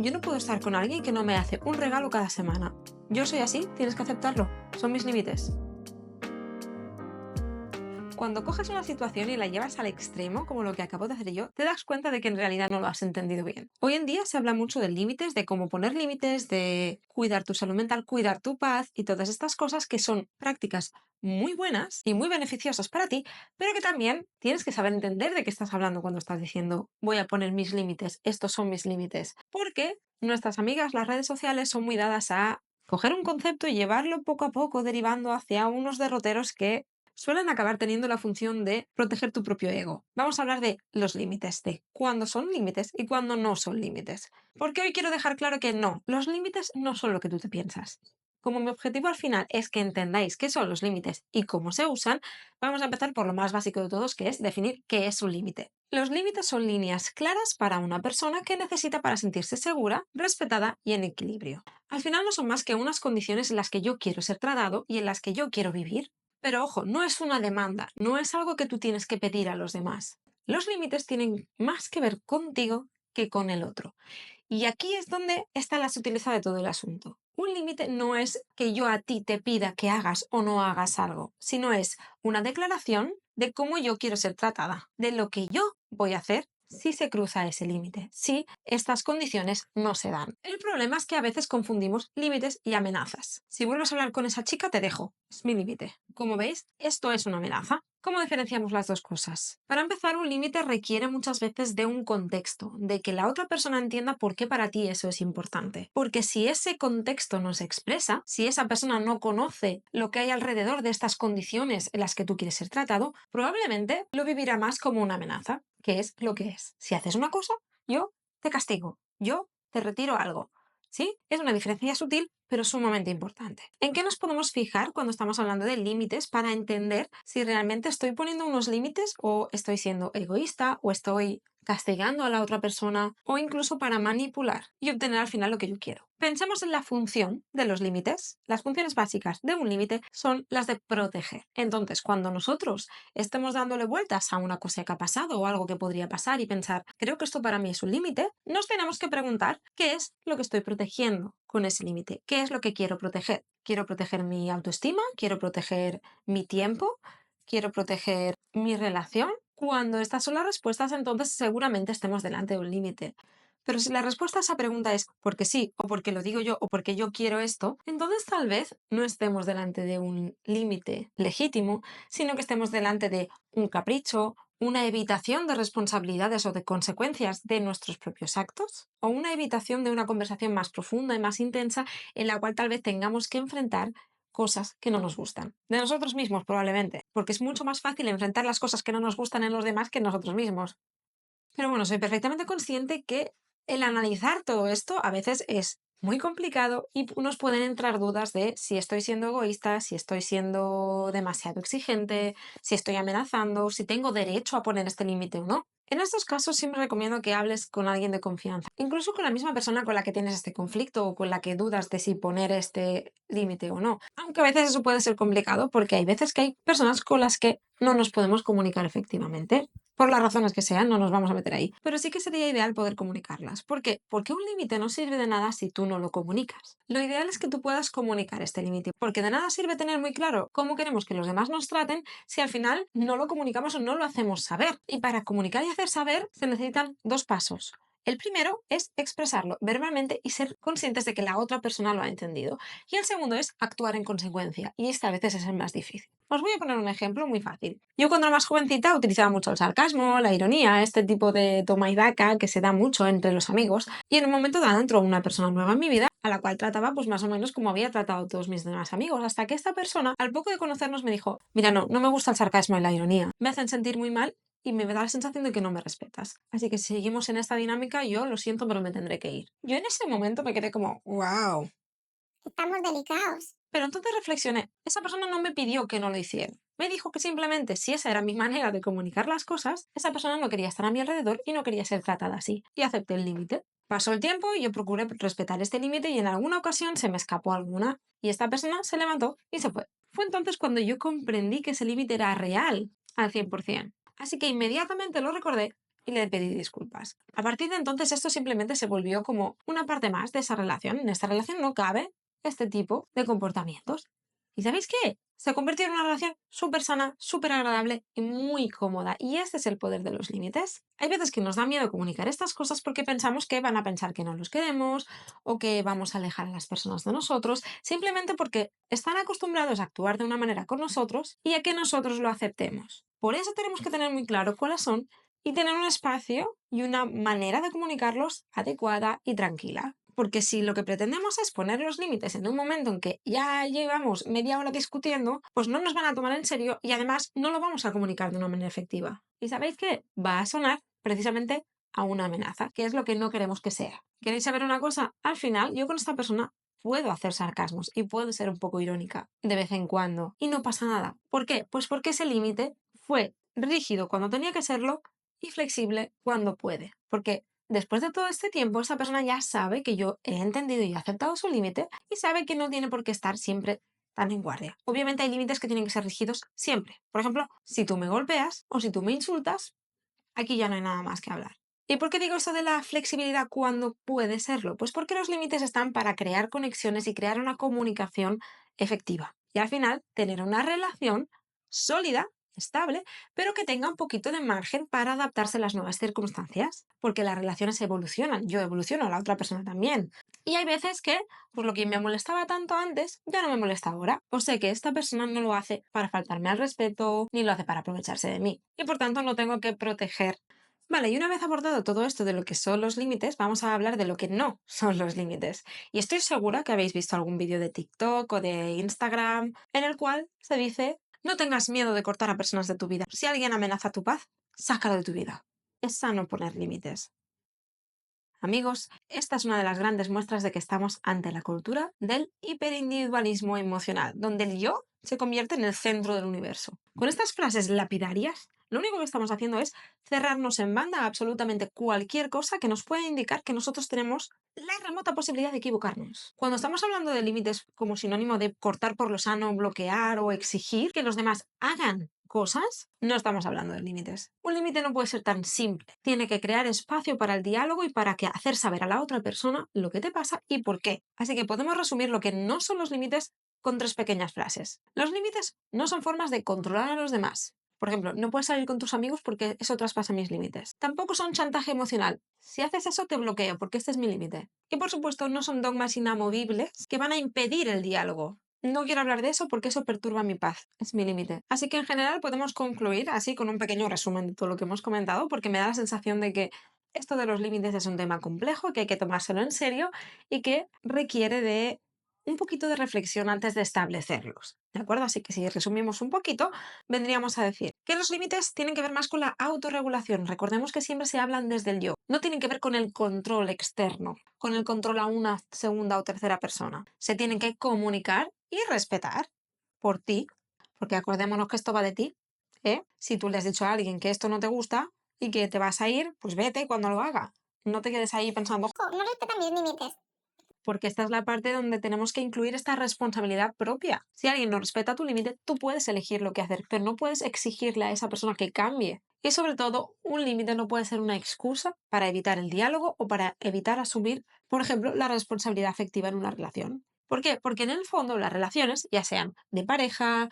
Yo no puedo estar con alguien que no me hace un regalo cada semana. Yo soy así, tienes que aceptarlo. Son mis límites. Cuando coges una situación y la llevas al extremo, como lo que acabo de hacer yo, te das cuenta de que en realidad no lo has entendido bien. Hoy en día se habla mucho de límites, de cómo poner límites, de cuidar tu salud mental, cuidar tu paz y todas estas cosas que son prácticas muy buenas y muy beneficiosas para ti, pero que también tienes que saber entender de qué estás hablando cuando estás diciendo voy a poner mis límites, estos son mis límites. Porque nuestras amigas, las redes sociales, son muy dadas a coger un concepto y llevarlo poco a poco derivando hacia unos derroteros que suelen acabar teniendo la función de proteger tu propio ego. Vamos a hablar de los límites, de cuándo son límites y cuándo no son límites. Porque hoy quiero dejar claro que no, los límites no son lo que tú te piensas. Como mi objetivo al final es que entendáis qué son los límites y cómo se usan, vamos a empezar por lo más básico de todos, que es definir qué es un límite. Los límites son líneas claras para una persona que necesita para sentirse segura, respetada y en equilibrio. Al final no son más que unas condiciones en las que yo quiero ser tratado y en las que yo quiero vivir. Pero ojo, no es una demanda, no es algo que tú tienes que pedir a los demás. Los límites tienen más que ver contigo que con el otro. Y aquí es donde está la sutileza de todo el asunto. Un límite no es que yo a ti te pida que hagas o no hagas algo, sino es una declaración de cómo yo quiero ser tratada, de lo que yo voy a hacer si se cruza ese límite, si estas condiciones no se dan. El problema es que a veces confundimos límites y amenazas. Si vuelves a hablar con esa chica, te dejo. Es mi límite. Como veis, esto es una amenaza. ¿Cómo diferenciamos las dos cosas? Para empezar, un límite requiere muchas veces de un contexto, de que la otra persona entienda por qué para ti eso es importante. Porque si ese contexto no se expresa, si esa persona no conoce lo que hay alrededor de estas condiciones en las que tú quieres ser tratado, probablemente lo vivirá más como una amenaza, que es lo que es. Si haces una cosa, yo te castigo, yo te retiro algo. ¿Sí? Es una diferencia sutil, pero sumamente importante. ¿En qué nos podemos fijar cuando estamos hablando de límites para entender si realmente estoy poniendo unos límites o estoy siendo egoísta o estoy castigando a la otra persona o incluso para manipular y obtener al final lo que yo quiero? Pensemos en la función de los límites. Las funciones básicas de un límite son las de proteger. Entonces, cuando nosotros estemos dándole vueltas a una cosa que ha pasado o algo que podría pasar y pensar, creo que esto para mí es un límite, nos tenemos que preguntar qué es lo que estoy protegiendo con ese límite, qué es lo que quiero proteger. ¿Quiero proteger mi autoestima? ¿Quiero proteger mi tiempo? ¿Quiero proteger mi relación? Cuando estas son las respuestas, entonces seguramente estemos delante de un límite. Pero si la respuesta a esa pregunta es porque sí, o porque lo digo yo, o porque yo quiero esto, entonces tal vez no estemos delante de un límite legítimo, sino que estemos delante de un capricho, una evitación de responsabilidades o de consecuencias de nuestros propios actos, o una evitación de una conversación más profunda y más intensa en la cual tal vez tengamos que enfrentar cosas que no nos gustan. De nosotros mismos probablemente, porque es mucho más fácil enfrentar las cosas que no nos gustan en los demás que en nosotros mismos. Pero bueno, soy perfectamente consciente que el analizar todo esto a veces es muy complicado y nos pueden entrar dudas de si estoy siendo egoísta, si estoy siendo demasiado exigente, si estoy amenazando, si tengo derecho a poner este límite o no. En estos casos siempre recomiendo que hables con alguien de confianza, incluso con la misma persona con la que tienes este conflicto o con la que dudas de si poner este límite o no. Aunque a veces eso puede ser complicado porque hay veces que hay personas con las que no nos podemos comunicar efectivamente. Por las razones que sean, no nos vamos a meter ahí. Pero sí que sería ideal poder comunicarlas. ¿Por qué? Porque un límite no sirve de nada si tú no lo comunicas. Lo ideal es que tú puedas comunicar este límite, porque de nada sirve tener muy claro cómo queremos que los demás nos traten si al final no lo comunicamos o no lo hacemos saber. Y para comunicar y hacer saber se necesitan dos pasos. El primero es expresarlo verbalmente y ser conscientes de que la otra persona lo ha entendido. Y el segundo es actuar en consecuencia. Y este a veces es el más difícil. Os voy a poner un ejemplo muy fácil. Yo cuando era más jovencita utilizaba mucho el sarcasmo, la ironía, este tipo de toma y daca que se da mucho entre los amigos. Y en un momento dado entró una persona nueva en mi vida a la cual trataba pues más o menos como había tratado a todos mis demás amigos. Hasta que esta persona, al poco de conocernos, me dijo, mira, no me gusta el sarcasmo y la ironía. Me hacen sentir muy mal y me da la sensación de que no me respetas. Así que si seguimos en esta dinámica, yo lo siento, pero me tendré que ir. Yo en ese momento me quedé como, wow. Estamos delicados. Pero entonces reflexioné, esa persona no me pidió que no lo hiciera. Me dijo que simplemente si esa era mi manera de comunicar las cosas, esa persona no quería estar a mi alrededor y no quería ser tratada así. Y acepté el límite. Pasó el tiempo y yo procuré respetar este límite y en alguna ocasión se me escapó alguna. Y esta persona se levantó y se fue. Fue entonces cuando yo comprendí que ese límite era real al 100%. Así que inmediatamente lo recordé y le pedí disculpas. A partir de entonces esto simplemente se volvió como una parte más de esa relación. En esta relación no cabe este tipo de comportamientos. ¿Y sabéis qué? Se convirtió en una relación súper sana, súper agradable y muy cómoda. Y este es el poder de los límites. Hay veces que nos da miedo comunicar estas cosas porque pensamos que van a pensar que no los queremos o que vamos a alejar a las personas de nosotros, simplemente porque están acostumbrados a actuar de una manera con nosotros y a que nosotros lo aceptemos. Por eso tenemos que tener muy claro cuáles son y tener un espacio y una manera de comunicarlos adecuada y tranquila. Porque si lo que pretendemos es poner los límites en un momento en que ya llevamos media hora discutiendo, pues no nos van a tomar en serio y además no lo vamos a comunicar de una manera efectiva. ¿Y sabéis qué? Va a sonar precisamente a una amenaza, que es lo que no queremos que sea. ¿Queréis saber una cosa? Al final, yo con esta persona puedo hacer sarcasmos y puedo ser un poco irónica de vez en cuando y no pasa nada. ¿Por qué? Pues porque ese límite fue rígido cuando tenía que serlo y flexible cuando puede. Porque después de todo este tiempo, esa persona ya sabe que yo he entendido y aceptado su límite y sabe que no tiene por qué estar siempre tan en guardia. Obviamente hay límites que tienen que ser rígidos siempre. Por ejemplo, si tú me golpeas o si tú me insultas, aquí ya no hay nada más que hablar. ¿Y por qué digo eso de la flexibilidad cuando puede serlo? Pues porque los límites están para crear conexiones y crear una comunicación efectiva. Y al final, tener una relación sólida, estable, pero que tenga un poquito de margen para adaptarse a las nuevas circunstancias. Porque las relaciones evolucionan. Yo evoluciono, la otra persona también. Y hay veces que, pues lo que me molestaba tanto antes, ya no me molesta ahora. O sé que esta persona no lo hace para faltarme al respeto, ni lo hace para aprovecharse de mí. Y por tanto no tengo que proteger. Vale, y una vez abordado todo esto de lo que son los límites, vamos a hablar de lo que no son los límites. Y estoy segura que habéis visto algún vídeo de TikTok o de Instagram en el cual se dice, no tengas miedo de cortar a personas de tu vida. Si alguien amenaza tu paz, sácalo de tu vida. Es sano poner límites. Amigos, esta es una de las grandes muestras de que estamos ante la cultura del hiperindividualismo emocional, donde el yo se convierte en el centro del universo. Con estas frases lapidarias, lo único que estamos haciendo es cerrarnos en banda a absolutamente cualquier cosa que nos pueda indicar que nosotros tenemos la remota posibilidad de equivocarnos. Cuando estamos hablando de límites como sinónimo de cortar por lo sano, bloquear o exigir que los demás hagan cosas, no estamos hablando de límites. Un límite no puede ser tan simple. Tiene que crear espacio para el diálogo y para que hacer saber a la otra persona lo que te pasa y por qué. Así que podemos resumir lo que no son los límites con 3 pequeñas frases. Los límites no son formas de controlar a los demás. Por ejemplo, no puedes salir con tus amigos porque eso traspasa mis límites. Tampoco son chantaje emocional. Si haces eso, te bloqueo porque este es mi límite. Y por supuesto, no son dogmas inamovibles que van a impedir el diálogo. No quiero hablar de eso porque eso perturba mi paz. Es mi límite. Así que en general podemos concluir así con un pequeño resumen de todo lo que hemos comentado porque me da la sensación de que esto de los límites es un tema complejo, que hay que tomárselo en serio y que requiere de un poquito de reflexión antes de establecerlos. ¿De acuerdo? Así que si resumimos un poquito, vendríamos a decir que los límites tienen que ver más con la autorregulación. Recordemos que siempre se hablan desde el yo. No tienen que ver con el control externo, con el control a una segunda o tercera persona. Se tienen que comunicar y respetar por ti, porque acordémonos que esto va de ti. ¿Eh? Si tú le has dicho a alguien que esto no te gusta y que te vas a ir, pues vete cuando lo haga. No te quedes ahí pensando, No respetan mis límites. porque esta es la parte donde tenemos que incluir esta responsabilidad propia. Si alguien no respeta tu límite, tú puedes elegir lo que hacer, pero no puedes exigirle a esa persona que cambie. Y sobre todo, un límite no puede ser una excusa para evitar el diálogo o para evitar asumir, por ejemplo, la responsabilidad afectiva en una relación. ¿Por qué? Porque en el fondo las relaciones, ya sean de pareja,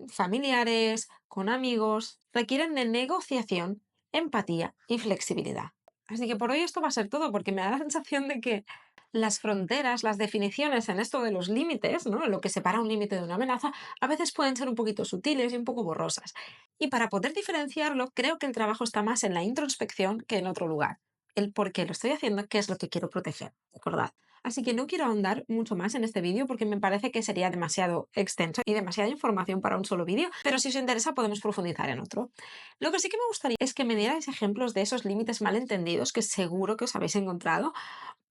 familiares, con amigos, requieren de negociación, empatía y flexibilidad. Así que por hoy esto va a ser todo, porque me da la sensación de que las fronteras, las definiciones en esto de los límites, ¿no? Lo que separa un límite de una amenaza, a veces pueden ser un poquito sutiles y un poco borrosas. Y para poder diferenciarlo, creo que el trabajo está más en la introspección que en otro lugar. El por qué lo estoy haciendo, qué es lo que quiero proteger, ¿recordad? Así que no quiero ahondar mucho más en este vídeo porque me parece que sería demasiado extenso y demasiada información para un solo vídeo, pero si os interesa podemos profundizar en otro. Lo que sí que me gustaría es que me dierais ejemplos de esos límites malentendidos que seguro que os habéis encontrado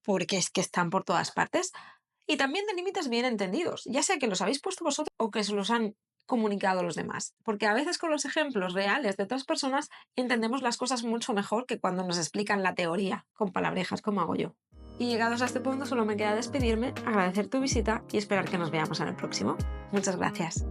porque es que están por todas partes, y también de límites bien entendidos, ya sea que los habéis puesto vosotros o que se los han comunicado los demás, porque a veces con los ejemplos reales de otras personas entendemos las cosas mucho mejor que cuando nos explican la teoría con palabrejas como hago yo. Y llegados a este punto solo me queda despedirme, agradecer tu visita y esperar que nos veamos en el próximo. Muchas gracias.